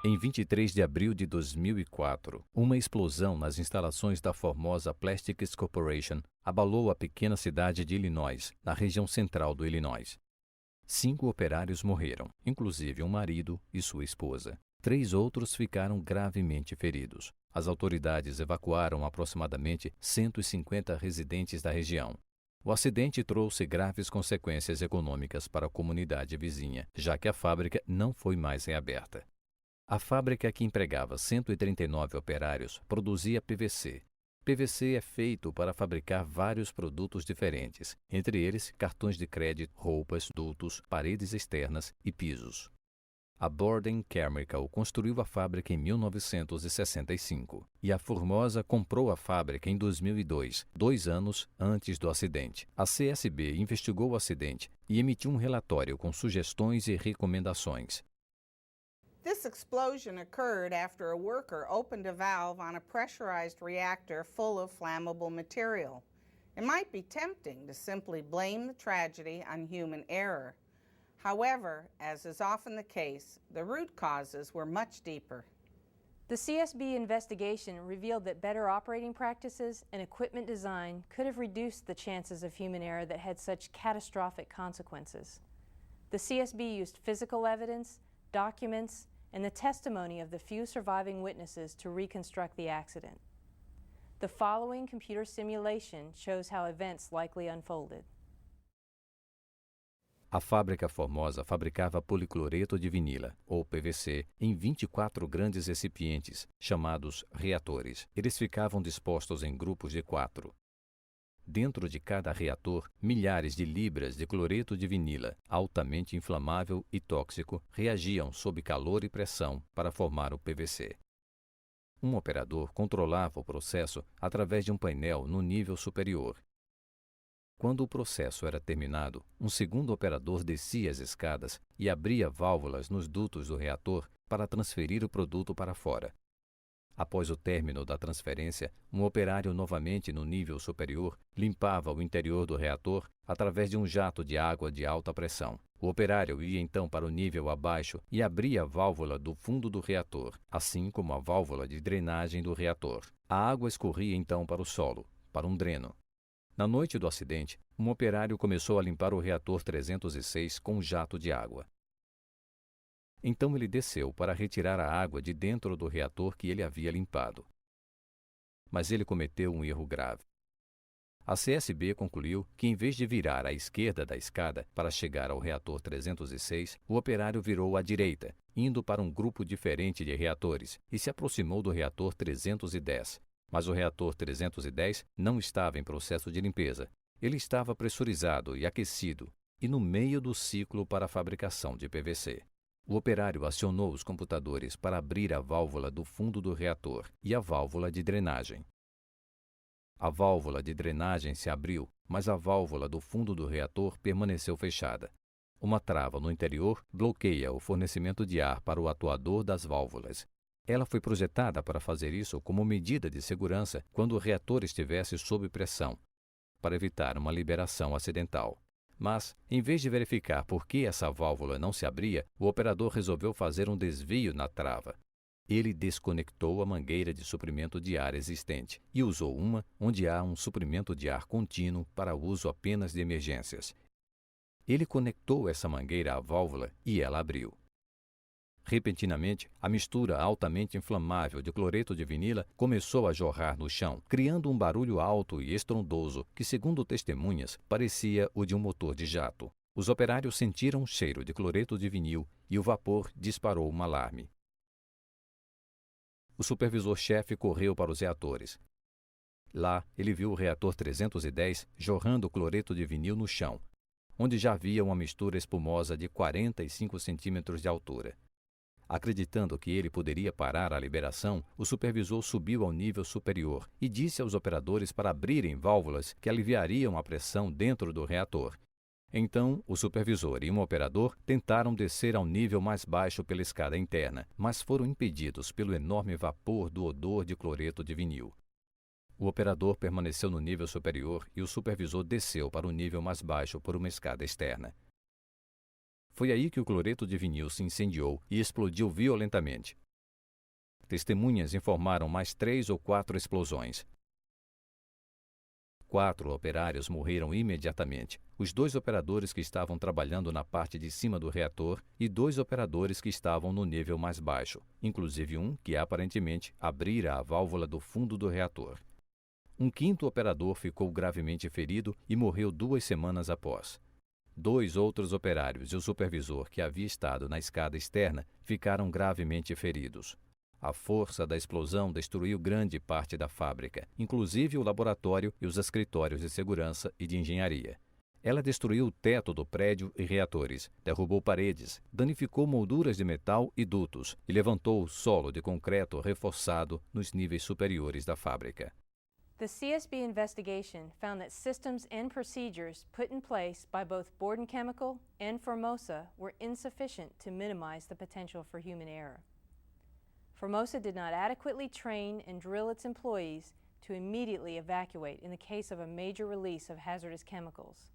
Em 23 de abril de 2004, uma explosão nas instalações da Formosa Plastics Corporation abalou a pequena cidade de Illinois, na região central do Illinois. 5 operários morreram, inclusive um marido e sua esposa. 3 outros ficaram gravemente feridos. As autoridades evacuaram aproximadamente 150 residentes da região. O acidente trouxe graves consequências econômicas para a comunidade vizinha, já que a fábrica não foi mais reaberta. A fábrica, que empregava 139 operários, produzia PVC. PVC é feito para fabricar vários produtos diferentes, entre eles cartões de crédito, roupas, dutos, paredes externas e pisos. A Borden Chemical construiu a fábrica em 1965 e a Formosa comprou a fábrica em 2002, 2 anos antes do acidente. A CSB investigou o acidente e emitiu um relatório com sugestões e recomendações. This explosion occurred after a worker opened a valve on a pressurized reactor full of flammable material. It might be tempting to simply blame the tragedy on human error. However, as is often the case, the root causes were much deeper. The CSB investigation revealed that better operating practices and equipment design could have reduced the chances of human error that had such catastrophic consequences. The CSB used physical evidence, documents, and the testimony of the few surviving witnesses to reconstruct the accident. The following computer simulation shows how events likely unfolded. A fábrica Formosa fabricava policloreto de vinila, ou PVC, em 24 grandes recipientes, chamados reatores. Eles ficavam dispostos em grupos de 4. Dentro de cada reator, milhares de libras de cloreto de vinila, altamente inflamável e tóxico, reagiam sob calor e pressão para formar o PVC. Um operador controlava o processo através de um painel no nível superior. Quando o processo era terminado, um segundo operador descia as escadas e abria válvulas nos dutos do reator para transferir o produto para fora. Após o término da transferência, um operário novamente no nível superior limpava o interior do reator através de um jato de água de alta pressão. O operário ia então para o nível abaixo e abria a válvula do fundo do reator, assim como a válvula de drenagem do reator. A água escorria então para o solo, para um dreno. Na noite do acidente, um operário começou a limpar o reator 306 com um jato de água. Então ele desceu para retirar a água de dentro do reator que ele havia limpado. Mas ele cometeu um erro grave. A CSB concluiu que, em vez de virar à esquerda da escada para chegar ao reator 306, o operário virou à direita, indo para um grupo diferente de reatores, e se aproximou do reator 310. Mas o reator 310 não estava em processo de limpeza. Ele estava pressurizado e aquecido, e no meio do ciclo para a fabricação de PVC. O operário acionou os computadores para abrir a válvula do fundo do reator e a válvula de drenagem. A válvula de drenagem se abriu, mas a válvula do fundo do reator permaneceu fechada. Uma trava no interior bloqueia o fornecimento de ar para o atuador das válvulas. Ela foi projetada para fazer isso como medida de segurança quando o reator estivesse sob pressão, para evitar uma liberação acidental. Mas, em vez de verificar por que essa válvula não se abria, o operador resolveu fazer um desvio na trava. Ele desconectou a mangueira de suprimento de ar existente e usou uma onde há um suprimento de ar contínuo para uso apenas de emergências. Ele conectou essa mangueira à válvula e ela abriu. Repentinamente, a mistura altamente inflamável de cloreto de vinila começou a jorrar no chão, criando um barulho alto e estrondoso que, segundo testemunhas, parecia o de um motor de jato. Os operários sentiram um cheiro de cloreto de vinil e o vapor disparou um alarme. O supervisor-chefe correu para os reatores. Lá, ele viu o reator 310 jorrando cloreto de vinil no chão, onde já havia uma mistura espumosa de 45 centímetros de altura. Acreditando que ele poderia parar a liberação, o supervisor subiu ao nível superior e disse aos operadores para abrirem válvulas que aliviariam a pressão dentro do reator. Então, o supervisor e um operador tentaram descer ao nível mais baixo pela escada interna, mas foram impedidos pelo enorme vapor do odor de cloreto de vinil. O operador permaneceu no nível superior e o supervisor desceu para o nível mais baixo por uma escada externa. Foi aí que o cloreto de vinil se incendiou e explodiu violentamente. testemunhas informaram mais 3 ou 4 explosões. 4 operários morreram imediatamente, os 2 operadores que estavam trabalhando na parte de cima do reator e 2 operadores que estavam no nível mais baixo, inclusive um que aparentemente abrira a válvula do fundo do reator. Um 5º operador ficou gravemente ferido e morreu 2 semanas após. 2 outros operários e o supervisor que havia estado na escada externa ficaram gravemente feridos. A força da explosão destruiu grande parte da fábrica, inclusive o laboratório e os escritórios de segurança e de engenharia. Ela destruiu o teto do prédio e reatores, derrubou paredes, danificou molduras de metal e dutos e levantou o solo de concreto reforçado nos níveis superiores da fábrica. The CSB investigation found that systems and procedures put in place by both Borden Chemical and Formosa were insufficient to minimize the potential for human error. Formosa did not adequately train and drill its employees to immediately evacuate in the case of a major release of hazardous chemicals.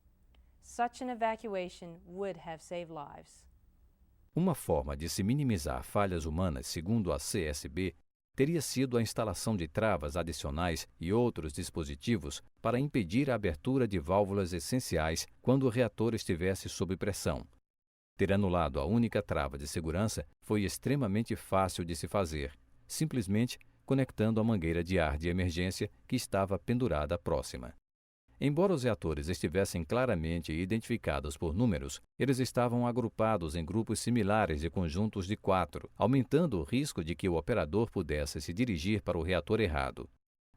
Such an evacuation would have saved lives. Uma forma de se minimizar falhas humanas, segundo a CSB, teria sido a instalação de travas adicionais e outros dispositivos para impedir a abertura de válvulas essenciais quando o reator estivesse sob pressão. Ter anulado a única trava de segurança foi extremamente fácil de se fazer, simplesmente conectando a mangueira de ar de emergência que estava pendurada próxima. Embora os reatores estivessem claramente identificados por números, eles estavam agrupados em grupos similares de conjuntos de 4, aumentando o risco de que o operador pudesse se dirigir para o reator errado.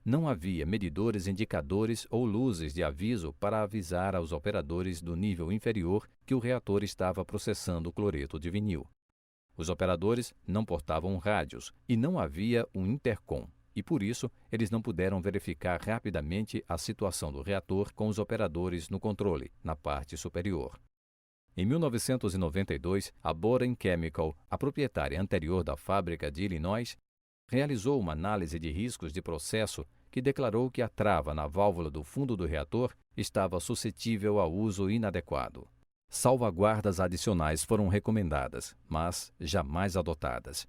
Não havia medidores indicadores ou luzes de aviso para avisar aos operadores do nível inferior que o reator estava processando cloreto de vinil. Os operadores não portavam rádios e não havia um intercom, e por isso eles não puderam verificar rapidamente a situação do reator com os operadores no controle, na parte superior. Em 1992, a Borden Chemical, a proprietária anterior da fábrica de Illinois, realizou uma análise de riscos de processo que declarou que a trava na válvula do fundo do reator estava suscetível a uso inadequado. Salvaguardas adicionais foram recomendadas, mas jamais adotadas.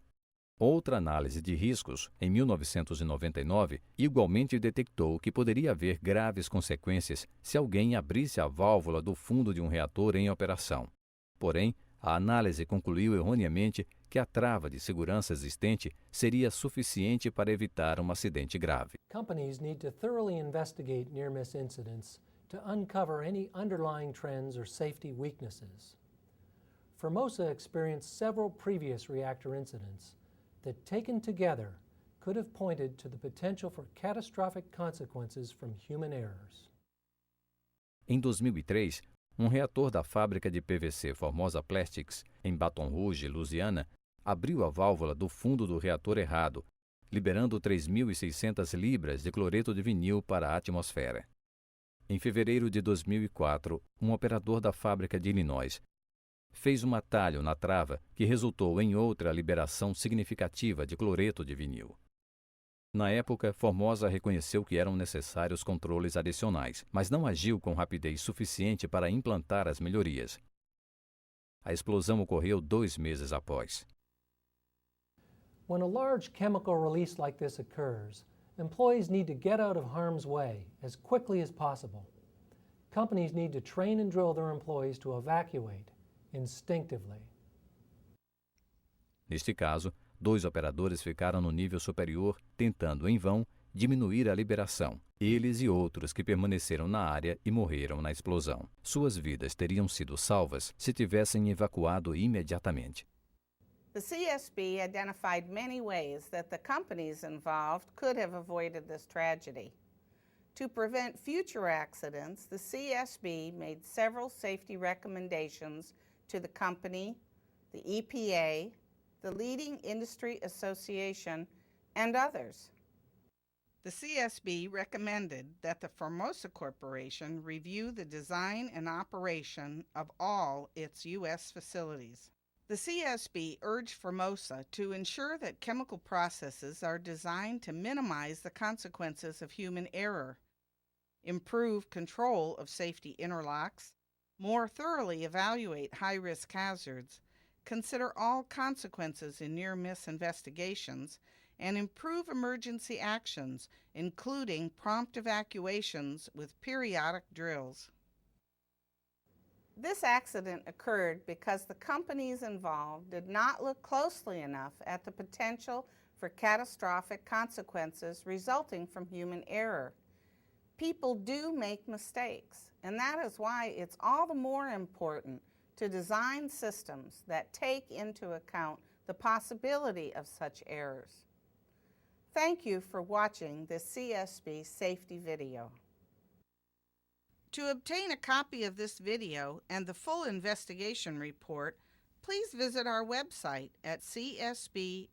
Outra análise de riscos, em 1999, igualmente detectou que poderia haver graves consequências se alguém abrisse a válvula do fundo de um reator em operação. Porém, a análise concluiu erroneamente que a trava de segurança existente seria suficiente para evitar um acidente grave. Companies need to thoroughly investigate near-miss incidents to uncover any underlying trends or safety weaknesses. Formosa experienced several previous reactor incidents that, taken together, could have pointed to the potential for catastrophic consequences from human errors. Em 2003, um reator da fábrica de PVC Formosa Plastics, em Baton Rouge, Louisiana, abriu a válvula do fundo do reator errado, liberando 3.600 libras de cloreto de vinil para a atmosfera. Em fevereiro de 2004, um operador da fábrica de Illinois fez um atalho na trava que resultou em outra liberação significativa de cloreto de vinil. Na época, Formosa reconheceu que eram necessários controles adicionais, mas não agiu com rapidez suficiente para implantar as melhorias. A explosão ocorreu 2 meses após. When a large chemical release like this occurs, employees need to get out of harm's way as quickly as possible. Companies need to train and drill their employees to evacuate instinctively. Neste caso, 2 operadores ficaram no nível superior, tentando, em vão, diminuir a liberação. Eles e outros que permaneceram na área e morreram na explosão. Suas vidas teriam sido salvas se tivessem evacuado imediatamente. The CSB identified many ways that the companies involved could have avoided this tragedy. To prevent future accidents, the CSB made several safety recommendations to the company, the EPA, the leading industry association, and others. The CSB recommended that the Formosa Corporation review the design and operation of all its U.S. facilities. The CSB urged Formosa to ensure that chemical processes are designed to minimize the consequences of human error, improve control of safety interlocks, more thoroughly evaluate high-risk hazards, consider all consequences in near-miss investigations, and improve emergency actions, including prompt evacuations with periodic drills. This accident occurred because the companies involved did not look closely enough at the potential for catastrophic consequences resulting from human error. People do make mistakes, and that is why it's all the more important to design systems that take into account the possibility of such errors. Thank you for watching this CSB safety video. To obtain a copy of this video and the full investigation report, please visit our website at csb.gov.